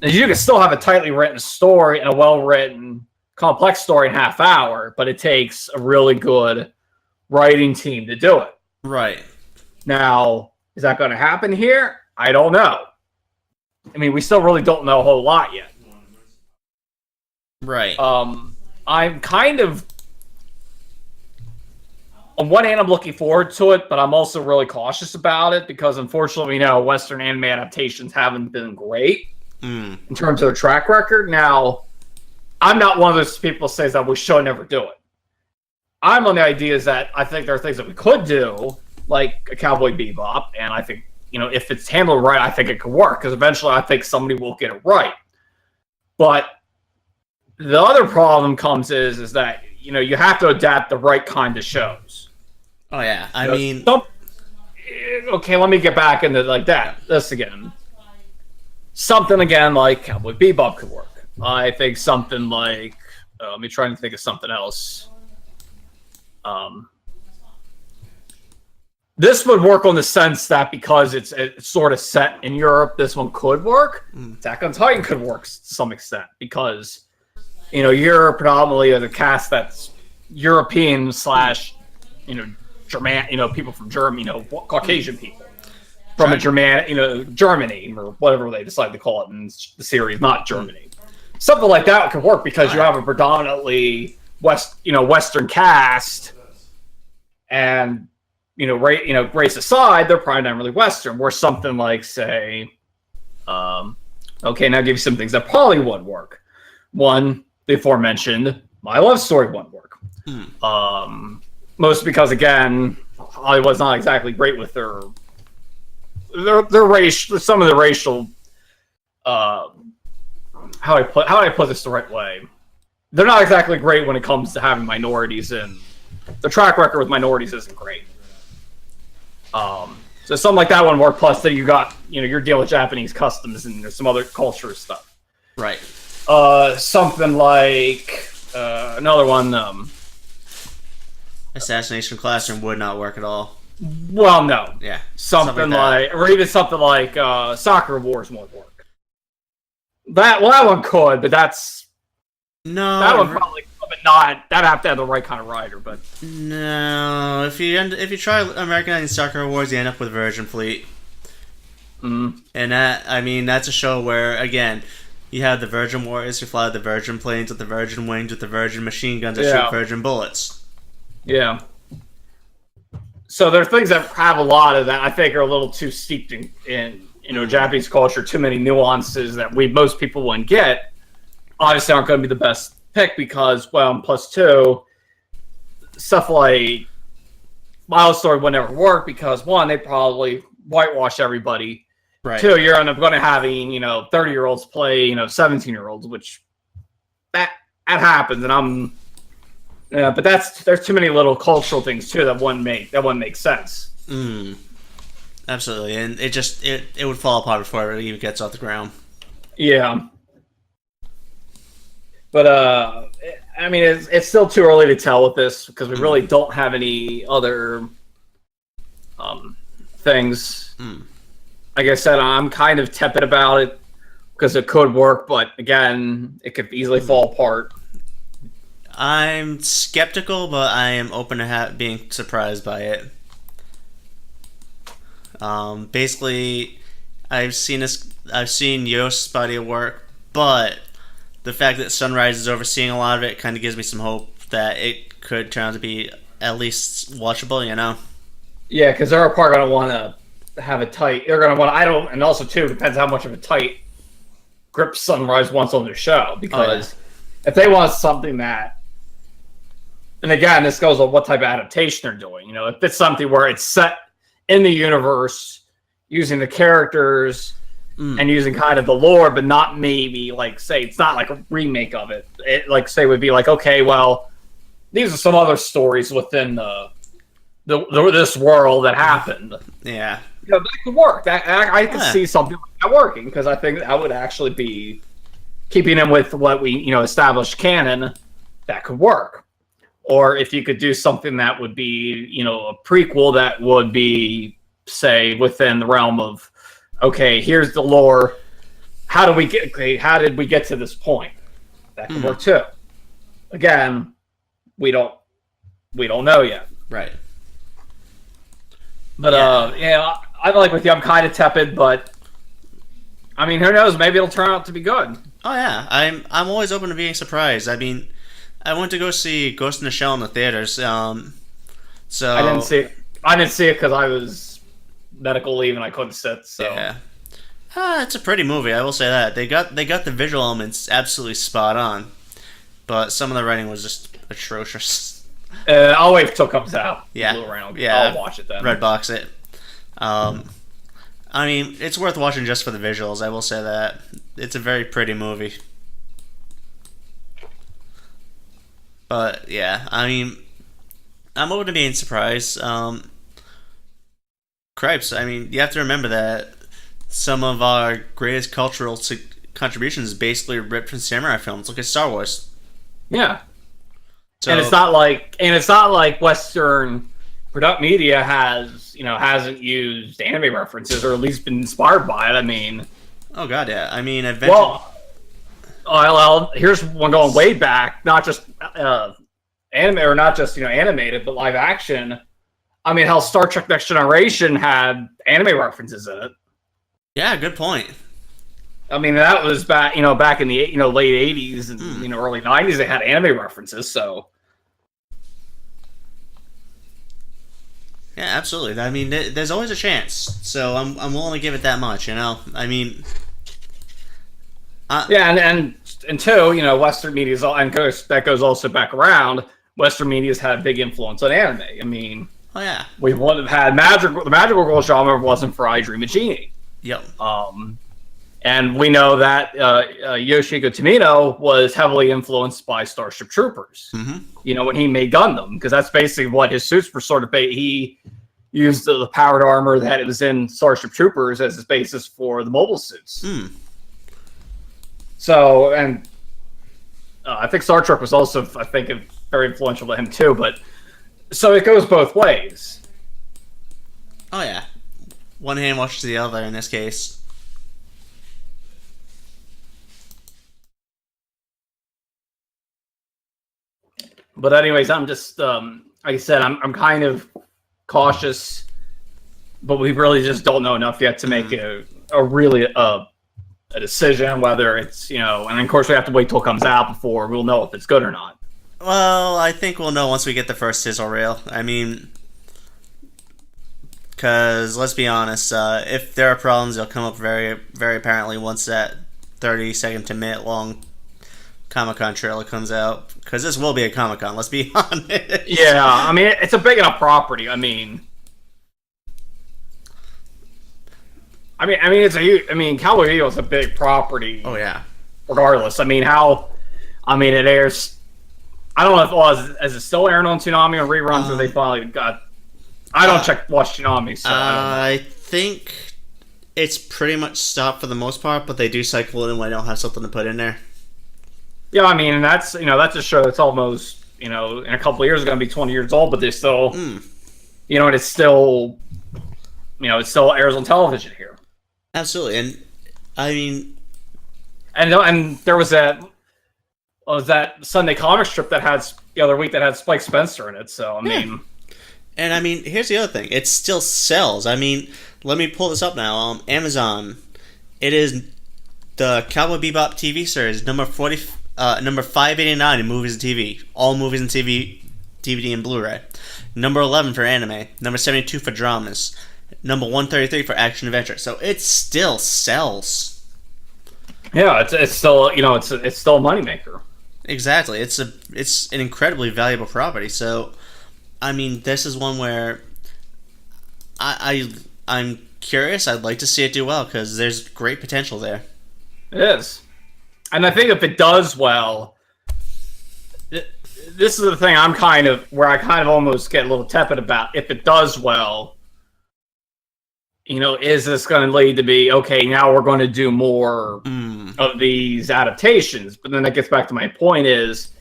Speaker 2: And you can still have a tightly written story and a well-written, complex story in half hour, but it takes a really good writing team to do it.
Speaker 1: Right.
Speaker 2: Now, is that going to happen here? I don't know. I mean, we still really don't know a whole lot yet.
Speaker 1: Right.
Speaker 2: I'm kind of, on one hand, I'm looking forward to it, but I'm also really cautious about it because, unfortunately, Western anime adaptations haven't been great in terms of their track record. Now, I'm not one of those people who says that we should never do it. I'm on the idea is that I think there are things that we could do, like a Cowboy Bebop, and I think, if it's handled right, I think it could work, because eventually I think somebody will get it right. But the other problem comes is that, you have to adapt the right kind of shows.
Speaker 1: Oh, yeah.
Speaker 2: Okay, let me get back into like that. This again. Something again like Cowboy Bebop could work. I think something like, let me try and think of something else. This would work on the sense that because it's sort of set in Europe, this one could work. Attack on Titan could work to some extent because, you're predominantly the cast that's European / German, people from Germany, Caucasian people from a Germany or whatever they decide to call it in the series, not Germany. Something like that could work because you have a predominantly Western cast, and race aside, they're probably not really Western. Where something like, say, okay, now I'll give you some things that probably would work. One, the aforementioned My Love Story wouldn't work. Mostly because, again, Hollywood's not exactly great with their race. Some of the racial, how do I put this the right way? They're not exactly great when it comes to having minorities in. The track record with minorities isn't great. So something like that wouldn't work. Plus, that you got, you're dealing with Japanese customs and there's some other culture stuff.
Speaker 1: Right.
Speaker 2: Something like another one.
Speaker 1: Assassination Classroom would not work at all.
Speaker 2: Well, no.
Speaker 1: Yeah.
Speaker 2: Something like or even something like Soccer Wars won't work. That one could, but that's that one probably, but not. That'd have to have the right kind of writer. But
Speaker 1: no, if you try Americanizing Soccer Wars, you end up with Virgin Fleet. And that's a show where, again, you have the Virgin Warriors who fly the Virgin planes with the Virgin wings with the Virgin machine guns that shoot Virgin bullets. Yeah.
Speaker 2: So there are things that have a lot of that I think are a little too steeped in Japanese culture, too many nuances that most people wouldn't get. Obviously aren't going to be the best pick because, well, plus two, stuff like My Love Story would never work because, one, they probably whitewash everybody. Right. Two, you're going to having 30-year-olds play 17-year-olds, which that happens, and but there's too many little cultural things too that wouldn't make sense.
Speaker 1: Absolutely, and it would fall apart before it even gets off the ground.
Speaker 2: Yeah, but it's still too early to tell with this because we really don't have any other things. Like I said, I'm kind of tepid about it because it could work, but again, it could easily fall apart.
Speaker 1: I'm skeptical, but I am open to being surprised by it. Basically, I've seen Yost's body of work, but the fact that Sunrise is overseeing a lot of it kind of gives me some hope that it could turn out to be at least watchable.
Speaker 2: Yeah, because they're probably going to want to have a tight. They're going to want. And also too depends how much of a tight grip Sunrise wants on their show. Because if they want something that and again, this goes on what type of adaptation they're doing. You know, if it's something where it's set in the universe, using the characters and using kind of the lore, but not maybe like say it's not like a remake of it. It like say would be like, okay, well, these are some other stories within this world that happened.
Speaker 1: Yeah,
Speaker 2: you know, that could work. That I could see something like that working, because I think that would actually be keeping in with what we established canon. That could work. Or if you could do something that would be a prequel that would be say within the realm of, okay, here's the lore. How did we get to this point? That could work too. Again, we don't know yet.
Speaker 1: Right.
Speaker 2: But I'm like with you. I'm kind of tepid, but I mean, who knows? Maybe it'll turn out to be good.
Speaker 1: Oh yeah, I'm always open to being surprised. I mean, I went to go see Ghost in the Shell in the theaters. So
Speaker 2: I didn't see it. I didn't see it because I was medical leave and I couldn't sit. So
Speaker 1: yeah, it's a pretty movie. I will say that they got the visual elements absolutely spot on, but some of the writing was just atrocious.
Speaker 2: I'll wait until it comes out.
Speaker 1: Yeah,
Speaker 2: I'll watch it then.
Speaker 1: Redbox it. I mean, it's worth watching just for the visuals. I will say that it's a very pretty movie. But yeah, I mean, I'm open to being surprised. Cripes, I mean, you have to remember that some of our greatest cultural contributions basically ripped from samurai films. Look at Star Wars.
Speaker 2: Yeah.
Speaker 1: So,
Speaker 2: and it's not like Western product media hasn't used anime references or at least been inspired by it. I mean,
Speaker 1: oh god, yeah. I mean,
Speaker 2: well, here's one going way back, not just anime or not just animated, but live action. I mean, how Star Trek Next Generation had anime references in it.
Speaker 1: Yeah, good point.
Speaker 2: I mean, that was back in the late 80s and early 90s. They had anime references, so.
Speaker 1: Yeah, absolutely. I mean, there's always a chance, so I'm willing to give it that much. I mean,
Speaker 2: and two, Western media that goes also back around. Western media's had a big influence on anime. I mean,
Speaker 1: oh yeah,
Speaker 2: we wouldn't have had the magical girl genre if it wasn't for I Dream of Jeannie.
Speaker 1: Yep.
Speaker 2: And we know that Yoshihiko Tomino was heavily influenced by Starship Troopers. Mm-hmm. When he made Gundam, because that's basically what his suits were sort of. He used the powered armor that it was in Starship Troopers as his basis for the mobile suits. So, and I think Star Trek was also, very influential to him too. But so it goes both ways.
Speaker 1: Oh yeah, one hand washes the other in this case.
Speaker 2: But anyways, I'm just like I said, I'm kind of cautious, but we really just don't know enough yet to make a decision whether it's and of course we have to wait till it comes out before we'll know if it's good or not.
Speaker 1: Well, I think we'll know once we get the first sizzle reel. I mean, because let's be honest, if there are problems, they'll come up very, very apparently once that 30-second to minute long Comic-Con trailer comes out, because this will be a Comic-Con, let's be honest.
Speaker 2: Yeah, I mean, it's a big enough property. I mean, Cowboy Bebop is a big property.
Speaker 1: Oh yeah.
Speaker 2: Regardless, it airs. I don't know if it was. Is it still airing on Toonami or reruns, or they finally got? I don't watch Toonami, so
Speaker 1: I think it's pretty much stopped for the most part, but they do cycle it in when I don't have something to put in there.
Speaker 2: Yeah, I mean, that's that's a show that's almost in a couple of years is going to be 20 years old, but they still and it's still it still airs on television here.
Speaker 1: Absolutely, and I mean,
Speaker 2: and there was that Sunday comic strip that had the other week that had Spike Spencer in it. So I mean,
Speaker 1: and I mean, here's the other thing: it still sells. I mean, let me pull this up now. Amazon, it is the Cowboy Bebop TV series number 589 in movies and TV. All movies and TV, DVD and Blu-ray. Number 11 for anime. Number 72 for dramas. Number 133 for action adventure. So it still sells.
Speaker 2: Yeah, it's still it's still a moneymaker.
Speaker 1: Exactly. It's an incredibly valuable property. So, I mean, this is one where I'm curious. I'd like to see it do well because there's great potential there.
Speaker 2: It is. And I think if it does well, this is the thing I kind of almost get a little tepid about. If it does well, is this going to lead to be, okay, now we're going to do more of these adaptations? But then that gets back to my point is,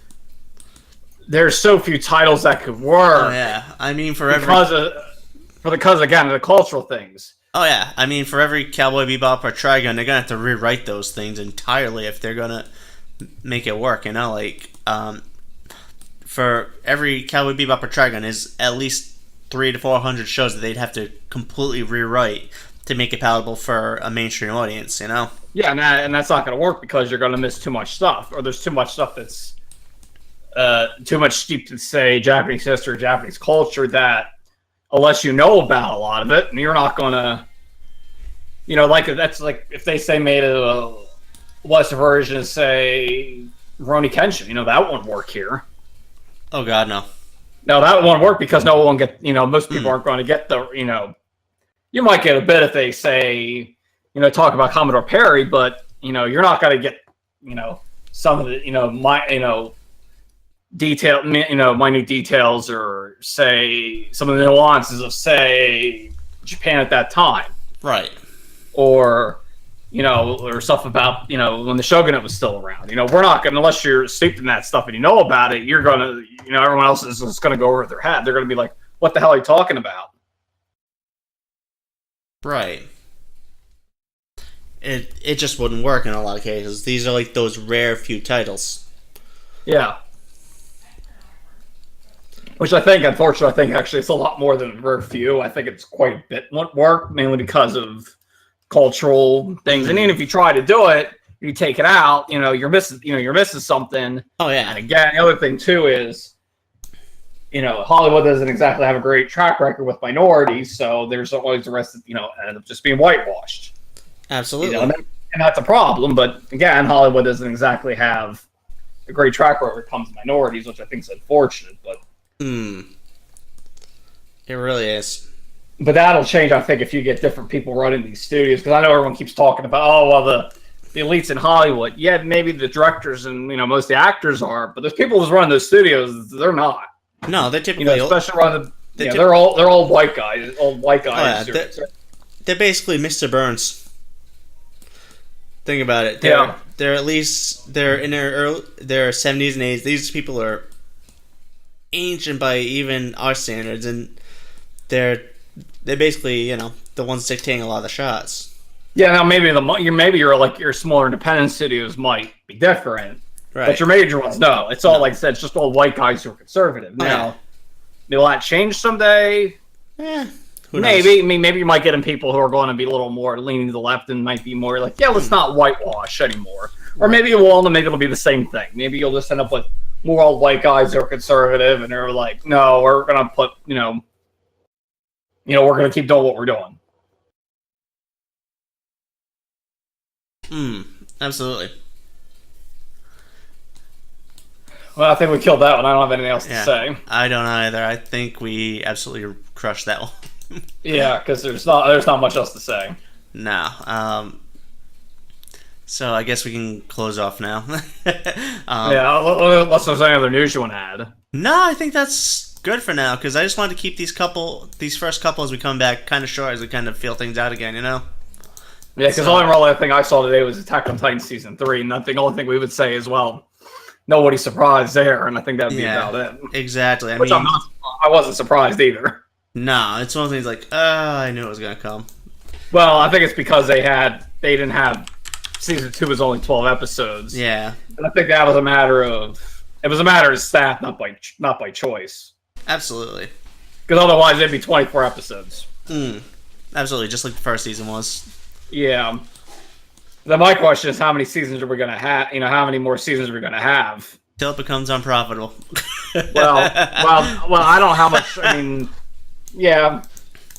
Speaker 2: there's so few titles that could work.
Speaker 1: Oh, yeah. I mean,
Speaker 2: because again, of the cultural things.
Speaker 1: Oh, yeah. I mean, for every Cowboy Bebop or Trigun, they're going to have to rewrite those things entirely if they're going to make it work, for every Cowboy Bebop or Trigun is at least 300 to 400 shows that they'd have to completely rewrite to make it palatable for a mainstream audience, Yeah,
Speaker 2: and that's not going to work because you're going to miss too much stuff, or there's too much stuff that's too much steeped in, say, Japanese history, Japanese culture, that unless you know about a lot of it, and you're not going to, that's like if they say made a Western version of, say, Rurouni Kenshin, that wouldn't work here.
Speaker 1: Oh, God, no.
Speaker 2: No, that won't work because no one most people aren't going to get you might get a bit if they say, talk about Commodore Perry, but, you're not going to get, some of the, minute details, or say some of the nuances of, say, Japan at that time.
Speaker 1: Right.
Speaker 2: Or, or stuff about, when the shogunate was still around. We're not going to, unless you're steeped in that stuff and you know about it, you're going to, everyone else is just going to go over their head. They're going to be like, what the hell are you talking about?
Speaker 1: Right. It just wouldn't work in a lot of cases. These are like those rare few titles.
Speaker 2: Yeah. Which I think, unfortunately, actually it's a lot more than a rare few. I think it's quite a bit work, mainly because of cultural things. And even if you try to do it, you take it out, you're missing something.
Speaker 1: Oh, yeah.
Speaker 2: And again, the other thing too is, Hollywood doesn't exactly have a great track record with minorities, so there's always the rest of, end up just being whitewashed.
Speaker 1: Absolutely.
Speaker 2: And that's a problem. But again, Hollywood doesn't exactly have a great track record when it comes to minorities, which I think is unfortunate. But
Speaker 1: it really is.
Speaker 2: But that'll change, I think, if you get different people running these studios. Because I know everyone keeps talking about, the elites in Hollywood. Yeah, maybe the directors and most of the actors are, but there's people who's running those studios. They're not.
Speaker 1: No, they're typically
Speaker 2: especially running. They're all white guys. Old white guys.
Speaker 1: Oh, yeah. They're basically Mr. Burns. Think about it. They're at least they're in their 70s and 80s. These people are ancient by even our standards, and they're basically the ones dictating a lot of the shots. Yeah,
Speaker 2: now maybe your smaller independent studios might be different, right? But your major ones, no. It's all like I said. It's just all white guys who are conservative. Now, will that change someday? Maybe. I mean, maybe you might get in people who are going to be a little more leaning to the left and might be more like, let's not whitewash anymore. Or maybe it won't, and maybe it'll be the same thing. Maybe you'll just end up with more old white guys who are conservative, and they're like, no, we're going to put, we're going to keep doing what we're doing.
Speaker 1: Absolutely.
Speaker 2: Well, I think we killed that one. I don't have anything else to say.
Speaker 1: I don't either. I think we absolutely crushed that one.
Speaker 2: Yeah, because there's not much else to say.
Speaker 1: No. So I guess we can close off now.
Speaker 2: Unless there's any other news you want to add.
Speaker 1: No, I think that's good for now, because I just wanted to keep these first couple as we come back kind of short, as we kind of feel things out again, Yeah,
Speaker 2: because the only other thing I saw today was Attack on Titan Season 3, and the only thing we would say is, well, nobody's surprised there, and I think that would be about it.
Speaker 1: Exactly.
Speaker 2: I wasn't surprised either.
Speaker 1: No, it's one of the things like, I knew it was going to come.
Speaker 2: Well, I think it's because they didn't have Season 2 was only 12 episodes.
Speaker 1: Yeah.
Speaker 2: And I think that was a matter of staff, not by choice.
Speaker 1: Absolutely.
Speaker 2: Because otherwise it'd be 24 episodes.
Speaker 1: Absolutely, just like the first season was.
Speaker 2: Yeah. Then my question is, how many seasons are we going to have? How many more seasons are we going to have?
Speaker 1: Till it becomes unprofitable.
Speaker 2: well, I don't know how much. I mean, yeah,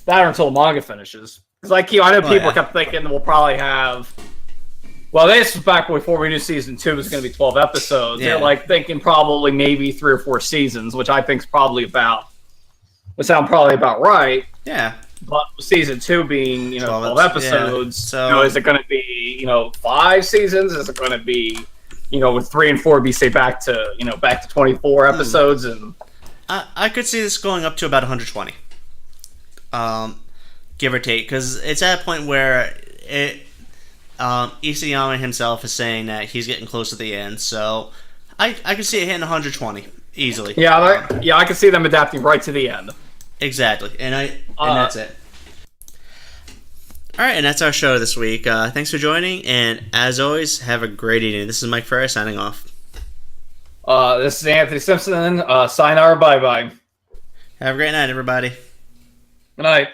Speaker 2: that or until the manga finishes. Because I know people kept thinking we'll probably have Well, this was back before we knew season 2 was going to be 12 episodes.
Speaker 1: Yeah.
Speaker 2: They're like thinking probably maybe 3 or 4 seasons, which I think is probably would sound probably about right.
Speaker 1: Yeah.
Speaker 2: But season 2 being 12 episodes,
Speaker 1: yeah. So
Speaker 2: is it going to be 5 seasons? Is it going to be with 3 and 4 be say back to 24 episodes? And
Speaker 1: I could see this going up to about 120, give or take, because it's at a point where Isayama himself is saying that he's getting close to the end, so I could see it hitting 120 easily.
Speaker 2: Yeah, I can see them adapting right to the end.
Speaker 1: Exactly, and that's it. All right, and that's our show this week. Thanks for joining, and as always, have a great evening. This is Mike Ferreira signing off.
Speaker 2: This is Anthony Simpson. Sayonara, bye-bye.
Speaker 1: Have a great night, everybody.
Speaker 2: Good night.